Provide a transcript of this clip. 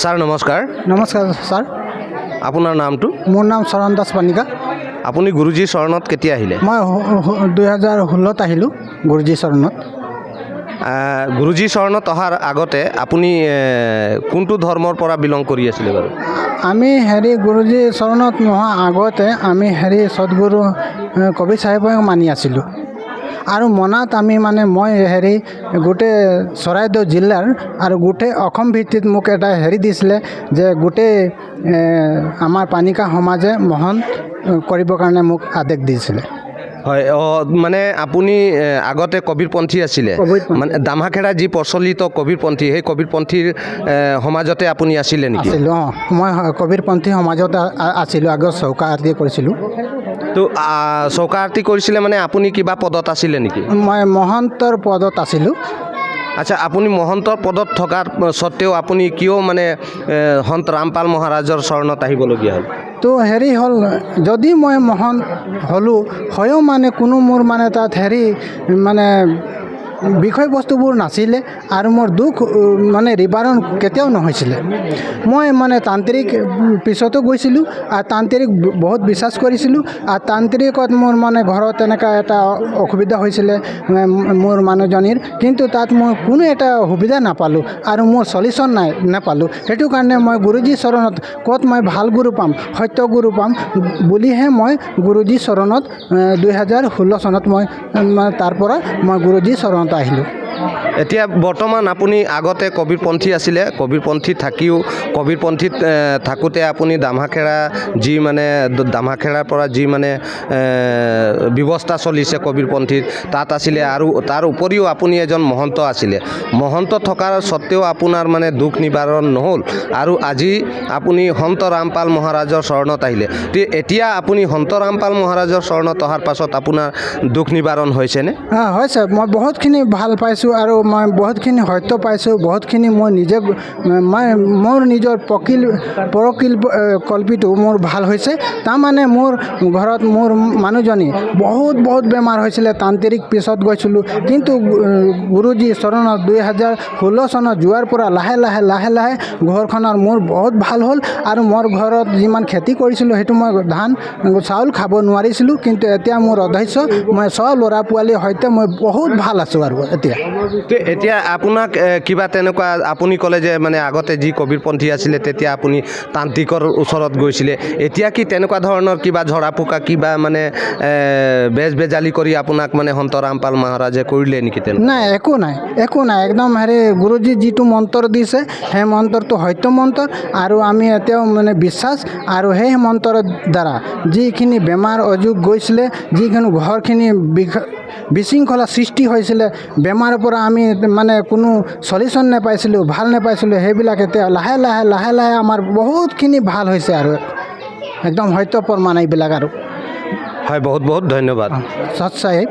Sir নমস্কাৰ। নমস্কাৰ sir, আপোনাৰ নামটো? মোৰ নাম চৰণ দাস পানিকা। আপুনি গুৰুজীৰ চৰণত কেতিয়া আহিলে? মই 2016 আহিলোঁ গুৰুজী চৰণত। গুৰুজীৰ চৰণত অহাৰ আগতে আপুনি কোনটো ধৰ্মৰ পৰা বিলং কৰি আছিলে বাৰু? আমি গুৰুজী চৰণত নোহোৱা আগতে আমি সদগুৰু কবি চাহেবক মানি আছিলোঁ। আৰু মনাত আমি মই গোটেই চৰাইদেউ জিলাৰ আৰু গোটেই অসম ভিত্তিত মোক এটা দিছিলে যে গোটেই আমাৰ পানিকা সমাজে মহন কৰিবৰ কাৰণে মোক আদেশ দিছিলে। হয়, মানে আপুনি আগতে কবিৰপন্থী আছিলে, মানে দামাখেৰা যি প্ৰচলিত কবিৰপন্থী, সেই কবিৰপন্থীৰ সমাজতে আপুনি আছিলে নেকি? আছিলোঁ, মই কবিৰপন্থী সমাজত আছিলোঁ। আগত চৌকা আৰতি কৰিছিলোঁ। তো চৌকা আৰতি কৰিছিলে মানে আপুনি কিবা পদত আছিলে নেকি? মই মহন্তৰ পদত আছিলোঁ। আচ্ছা, আপুনি মহন্তৰ পদত থকাৰ স্বত্তেও আপুনি কিয় সন্ত ৰামপাল মহাৰাজৰ চৰণত আহিবলগীয়া হ'ল? তো হ'ল, যদি মই মহন হ'লোঁ হয়ও কোনো মোৰ তাত বিষয়বস্তুবোৰ নাছিলে আৰু মোৰ দুখ নিবাৰণ কেতিয়াও নহৈছিলে। মই তান্ত্ৰিক পিছতো গৈছিলোঁ আৰু তান্ত্ৰিক বহুত বিশ্বাস কৰিছিলোঁ। আৰু তান্ত্ৰিকত মোৰ ঘৰত এনেকুৱা এটা অসুবিধা হৈছিলে মোৰ মানুহজনীৰ, কিন্তু তাত মই কোনো এটা সুবিধা নাপালোঁ আৰু মোৰ চলিউশ্যন নাপালোঁ। সেইটো কাৰণে মই গুৰুজী চৰণত ক'ত মই ভাল গুৰু পাম, সত্য গুৰু পাম বুলিহে মই গুৰুজী চৰণত 2016 চনত মই তাৰ পৰা মই গুৰুজী চৰণত আহিলোঁ। এতিয়া বৰ্তমান আপুনি আগতে কবিৰপন্থী আছিলে, কবিৰপন্থী থাকিও কবিৰপন্থীত থাকোঁতে আপুনি দামাখেৰা যি দামাখেৰাৰ পৰা যি ব্যৱস্থা চলিছে কবিৰপন্থীত তাত আছিলে, আৰু তাৰ উপৰিও আপুনি এজন মহন্ত আছিলে। মহন্ত থকাৰ স্বত্তেও আপোনাৰ দুখ নিবাৰণ নহ'ল, আৰু আজি আপুনি সন্ত ৰামপাল মহাৰাজৰ চৰণত আহিলে। এতিয়া আপুনি সন্ত ৰামপাল মহাৰাজৰ চৰণত অহাৰ পাছত আপোনাৰ দুখ নিবাৰণ হৈছেনে? হৈছে, মই বহুতখিনি ভাল পাইছোঁ আৰু মই বহুতখিনি সত্য পাইছোঁ। বহুতখিনি মই নিজে মোৰ নিজৰ কল্পিটো মোৰ ভাল হৈছে। তাৰমানে মোৰ ঘৰত মোৰ মানুহজনী বহুত বেমাৰ হৈছিলে, তান্ত্ৰিক পিছত গৈছিলোঁ, কিন্তু গুৰুজী চৰণত 2016 চনত যোৱাৰ পৰা লাহে লাহে ঘৰখনৰ মোৰ বহুত ভাল হ'ল। আৰু মোৰ ঘৰত যিমান খেতি কৰিছিলোঁ সেইটো মই ধান চাউল খাব নোৱাৰিছিলোঁ, কিন্তু এতিয়া মোৰ অধৈৰ্য, মই চব ল'ৰা পোৱালীৰ সৈতে মই বহুত ভাল আছোঁ। আৰু এতিয়া আপোনাক কিবা তেনেকুৱা, আপুনি ক'লে যে আগতে যি কবিৰপন্থী আছিলে তেতিয়া আপুনি তান্ত্ৰিকৰ ওচৰত গৈছিলে, এতিয়া কি তেনেকুৱা ধৰণৰ কিবা ঝৰা ফুকা কিবা বেজালি কৰি আপোনাক সন্ত ৰামপাল মহাৰাজে কৰিলে নেকি? নাই, একো নাই। একদম গুৰুজী যিটো মন্ত্ৰ দিছে সেই মন্ত্ৰটো সত্য মন্ত্ৰ, আৰু আমি এতিয়াও বিশ্বাস, আৰু সেই মন্ত্ৰৰ দ্বাৰা যিখিনি বেমাৰ অযোগ গৈছিলে, যিখিনি ঘৰখিনি বিশৃংখলা সৃষ্টি হৈছিলে, বেমাৰৰ পৰা আমি কোনো চলিউশ্যন নাপাইছিলোঁ, ভাল নাপাইছিলোঁ, সেইবিলাক এতিয়া লাহে লাহে আমাৰ বহুতখিনি ভাল হৈছে। আৰু একদম সত্য প্ৰমাণ এইবিলাক। আৰু হয়, বহুত ধন্যবাদ সৎ চাহেব।